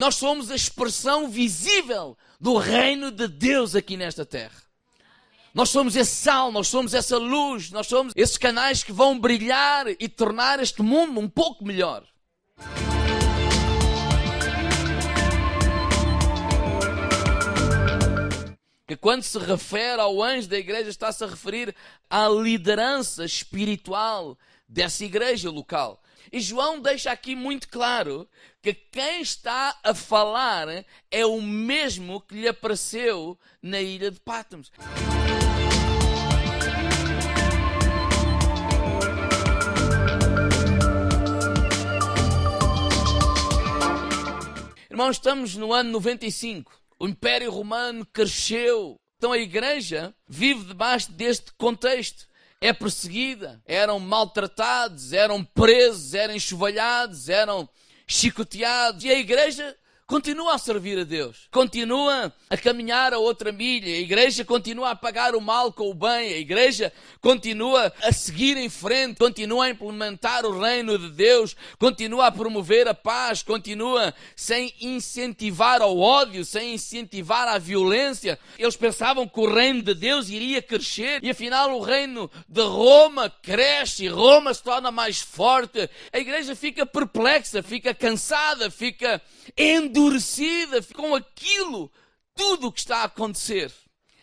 Nós somos a expressão visível do reino de Deus aqui nesta terra. Nós somos esse sal, nós somos essa luz, nós somos esses canais que vão brilhar e tornar este mundo um pouco melhor. Que quando se refere ao anjo da igreja, está-se a referir à liderança espiritual dessa igreja local. E João deixa aqui muito claro que quem está a falar é o mesmo que lhe apareceu na ilha de Patmos. Irmãos, estamos no ano 95. O Império Romano cresceu. Então a igreja vive debaixo deste contexto. É perseguida, eram maltratados, eram presos, eram enxovalhados, eram chicoteados. E a igreja continua a servir a Deus, continua a caminhar a outra milha, a igreja continua a pagar o mal com o bem, a igreja continua a seguir em frente, continua a implementar o reino de Deus, continua a promover a paz, continua sem incentivar ao ódio, sem incentivar à violência. Eles pensavam que o reino de Deus iria crescer e afinal o reino de Roma cresce e Roma se torna mais forte. A igreja fica perplexa, fica cansada, fica endurecida com aquilo, tudo o que está a acontecer.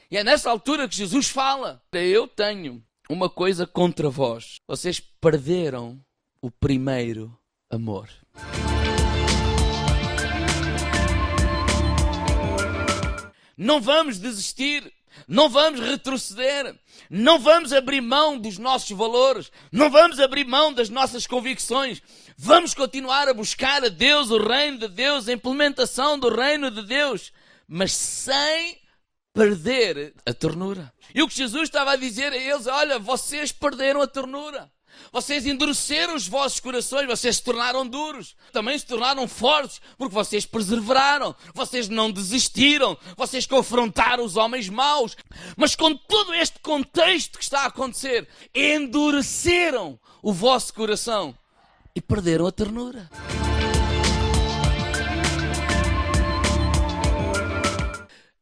E é nessa altura que Jesus fala: eu tenho uma coisa contra vós. Vocês perderam o primeiro amor. Não vamos desistir, não vamos retroceder, não vamos abrir mão dos nossos valores, não vamos abrir mão das nossas convicções. Vamos continuar a buscar a Deus, o reino de Deus, a implementação do reino de Deus, mas sem perder a ternura. E o que Jesus estava a dizer a eles: olha, vocês perderam a ternura. Vocês endureceram os vossos corações, vocês se tornaram duros, também se tornaram fortes, porque vocês perseveraram, vocês não desistiram, vocês confrontaram os homens maus. Mas com todo este contexto que está a acontecer, endureceram o vosso coração e perderam a ternura.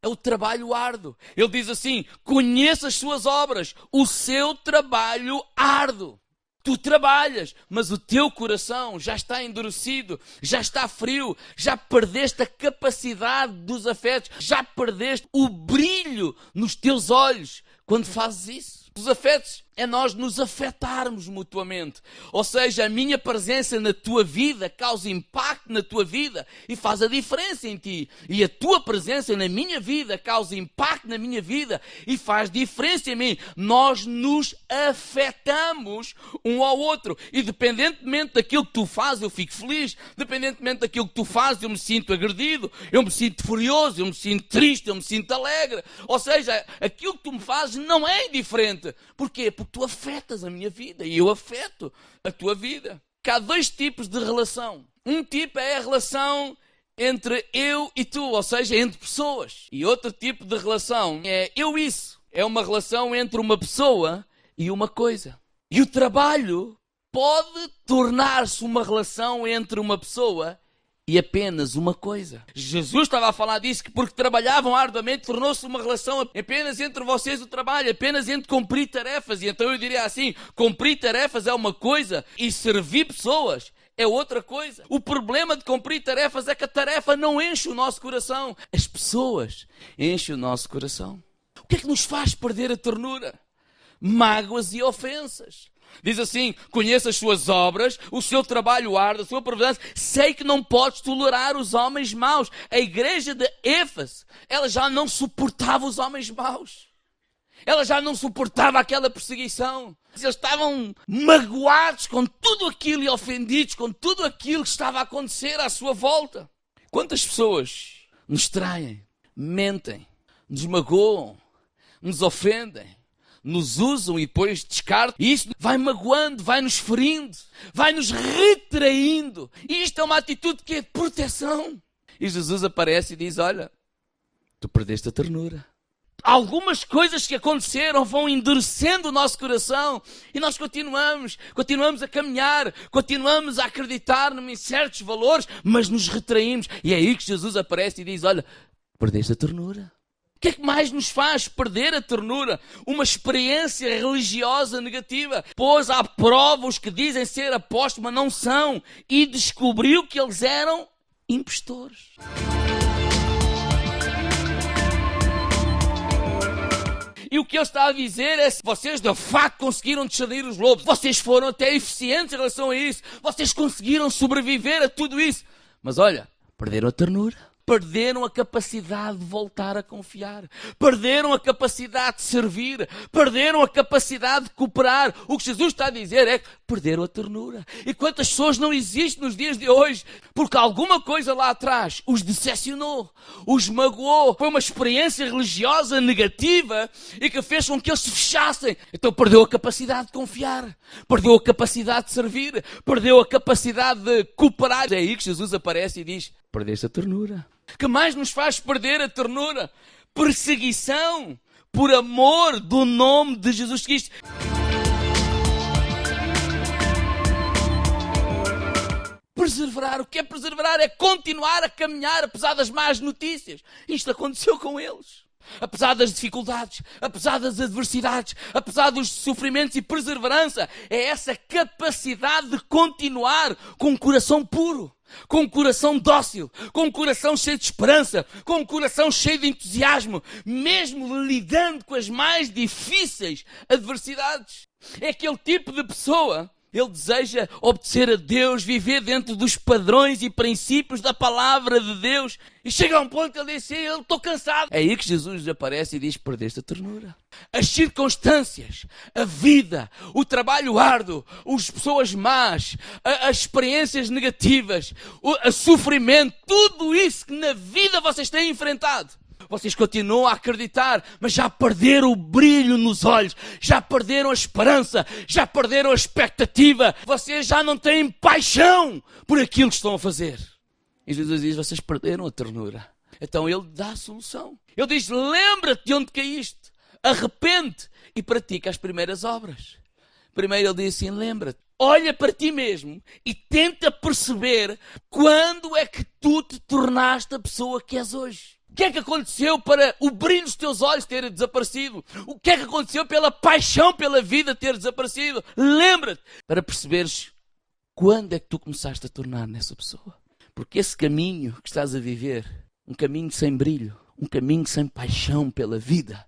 É o trabalho árduo. Ele diz assim: conheça as suas obras, o seu trabalho árduo. Tu trabalhas, mas o teu coração já está endurecido, já está frio, já perdeste a capacidade dos afetos, já perdeste o brilho nos teus olhos quando fazes isso. Os afetos é nós nos afetarmos mutuamente. Ou seja, a minha presença na tua vida causa impacto na tua vida e faz a diferença em ti. E a tua presença na minha vida causa impacto na minha vida e faz diferença em mim. Nós nos afetamos um ao outro. E dependentemente daquilo que tu fazes, eu fico feliz. Dependentemente daquilo que tu fazes, eu me sinto agredido, eu me sinto furioso, eu me sinto triste, eu me sinto alegre. Ou seja, aquilo que tu me fazes não é indiferente. Porquê? Porque tu afetas a minha vida e eu afeto a tua vida. Há dois tipos de relação. Um tipo é a relação entre eu e tu, ou seja, entre pessoas. E outro tipo de relação é eu-isso. É uma relação entre uma pessoa e uma coisa. E o trabalho pode tornar-se uma relação entre uma pessoa e apenas uma coisa. Jesus estava a falar disso, que porque trabalhavam arduamente, tornou-se uma relação apenas entre vocês o trabalho, apenas entre cumprir tarefas. E então eu diria assim: cumprir tarefas é uma coisa e servir pessoas é outra coisa. O problema de cumprir tarefas é que a tarefa não enche o nosso coração. As pessoas enchem o nosso coração. O que é que nos faz perder a ternura? Mágoas e ofensas. Diz assim: conheço as suas obras, o seu trabalho árduo, a sua perversidade. Sei que não podes tolerar os homens maus. A igreja de Éfeso, ela já não suportava os homens maus. Ela já não suportava aquela perseguição. Eles estavam magoados com tudo aquilo e ofendidos com tudo aquilo que estava a acontecer à sua volta. Quantas pessoas nos traem, mentem, nos magoam, nos ofendem, nos usam e depois descartam. E isto vai magoando, vai nos ferindo, vai nos retraindo. E isto é uma atitude que é de proteção. E Jesus aparece e diz: olha, tu perdeste a ternura. Algumas coisas que aconteceram vão endurecendo o nosso coração e nós continuamos a caminhar, continuamos a acreditar em certos valores, mas nos retraímos. E é aí que Jesus aparece e diz, olha, perdeste a ternura. O que é que mais nos faz perder a ternura? Uma experiência religiosa negativa. Pôs à prova os que dizem ser apóstolos, mas não são. E descobriu que eles eram impostores. E o que ele está a dizer é, se vocês de facto conseguiram discernir os lobos, vocês foram até eficientes em relação a isso, vocês conseguiram sobreviver a tudo isso. Mas olha, perderam a ternura. Perderam a capacidade de voltar a confiar. Perderam a capacidade de servir. Perderam a capacidade de cooperar. O que Jesus está a dizer é que perderam a ternura. E quantas pessoas não existem nos dias de hoje porque alguma coisa lá atrás os decepcionou, os magoou. Foi uma experiência religiosa negativa e que fez com que eles se fechassem. Então perdeu a capacidade de confiar. Perdeu a capacidade de servir. Perdeu a capacidade de cooperar. É aí que Jesus aparece e diz, perdeste a ternura. Que mais nos faz perder a ternura? Perseguição por amor do nome de Jesus Cristo. Perseverar. O que é perseverar? É continuar a caminhar apesar das más notícias. Isto aconteceu com eles. Apesar das dificuldades, apesar das adversidades, apesar dos sofrimentos e perseverança, é essa capacidade de continuar com um coração puro, com um coração dócil, com um coração cheio de esperança, com um coração cheio de entusiasmo, mesmo lidando com as mais difíceis adversidades. É aquele tipo de pessoa. Ele deseja obedecer a Deus, viver dentro dos padrões e princípios da palavra de Deus. E chega a um ponto que ele diz, eu estou cansado. É aí que Jesus aparece e diz, perdeste a ternura. As circunstâncias, a vida, o trabalho árduo, as pessoas más, as experiências negativas, o sofrimento, tudo isso que na vida vocês têm enfrentado. Vocês continuam a acreditar, mas já perderam o brilho nos olhos, já perderam a esperança, já perderam a expectativa. Vocês já não têm paixão por aquilo que estão a fazer. E Jesus diz, vocês perderam a ternura. Então ele dá a solução. Ele diz, lembra-te de onde caíste, arrepende e pratica as primeiras obras. Primeiro ele diz assim, lembra-te. Olha para ti mesmo e tenta perceber quando é que tu te tornaste a pessoa que és hoje. O que é que aconteceu para o brilho dos teus olhos ter desaparecido? O que é que aconteceu pela paixão pela vida ter desaparecido? Lembra-te para perceberes quando é que tu começaste a tornar nessa pessoa. Porque esse caminho que estás a viver, um caminho sem brilho, um caminho sem paixão pela vida,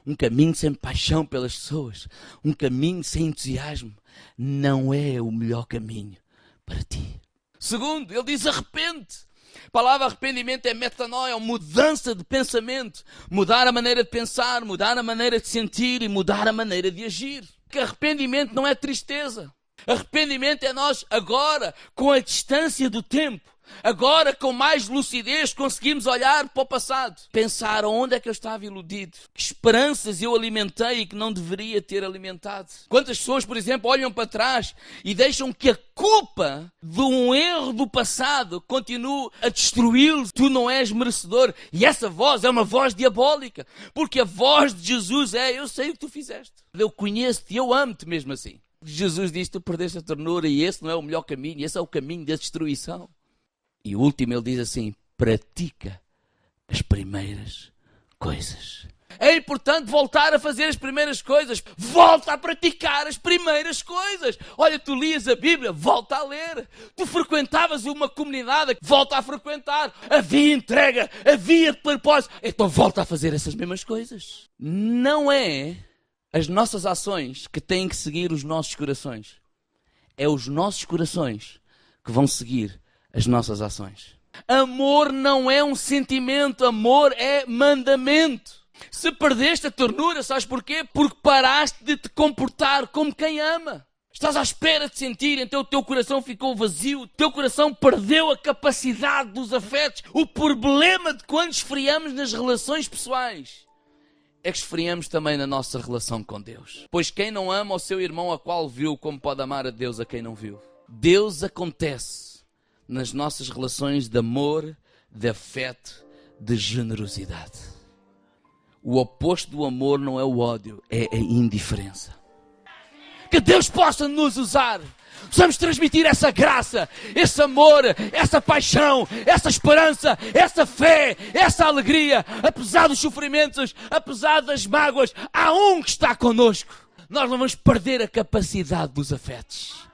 um caminho sem paixão pelas pessoas, um caminho sem entusiasmo, não é o melhor caminho para ti. Segundo, ele diz arrepende. A palavra arrependimento é metanoia, é uma mudança de pensamento. Mudar a maneira de pensar, mudar a maneira de sentir e mudar a maneira de agir. Porque arrependimento não é tristeza. Arrependimento é nós agora, com a distância do tempo, agora com mais lucidez, conseguimos olhar para o passado. Pensar onde é que eu estava iludido. Que esperanças eu alimentei e que não deveria ter alimentado. Quantas pessoas, por exemplo, olham para trás e deixam que a culpa de um erro do passado continue a destruí-los. Tu não és merecedor. E essa voz é uma voz diabólica. Porque a voz de Jesus é, eu sei o que tu fizeste. Eu conheço-te e eu amo-te mesmo assim. Jesus diz, tu perdeste a ternura e esse não é o melhor caminho. Esse é o caminho da destruição. E o último ele diz assim, pratica as primeiras coisas. É importante voltar a fazer as primeiras coisas. Volta a praticar as primeiras coisas. Olha, tu lias a Bíblia, volta a ler. Tu frequentavas uma comunidade, volta a frequentar. Havia entrega, havia propósito. Então volta a fazer essas mesmas coisas. Não é as nossas ações que têm que seguir os nossos corações. É os nossos corações que vão seguir as nossas ações. Amor não é um sentimento, amor é mandamento. Se perdeste a ternura, sabes porquê? Porque paraste de te comportar como quem ama. Estás à espera de sentir, então o teu coração ficou vazio, o teu coração perdeu a capacidade dos afetos. O problema de quando esfriamos nas relações pessoais é que esfriamos também na nossa relação com Deus. Pois quem não ama o seu irmão a qual viu, como pode amar a Deus a quem não viu? Deus acontece nas nossas relações de amor, de afeto, de generosidade. O oposto do amor não é o ódio, é a indiferença. Que Deus possa nos usar. Precisamos transmitir essa graça, esse amor, essa paixão, essa esperança, essa fé, essa alegria. Apesar dos sofrimentos, apesar das mágoas, há um que está connosco. Nós não vamos perder a capacidade dos afetos.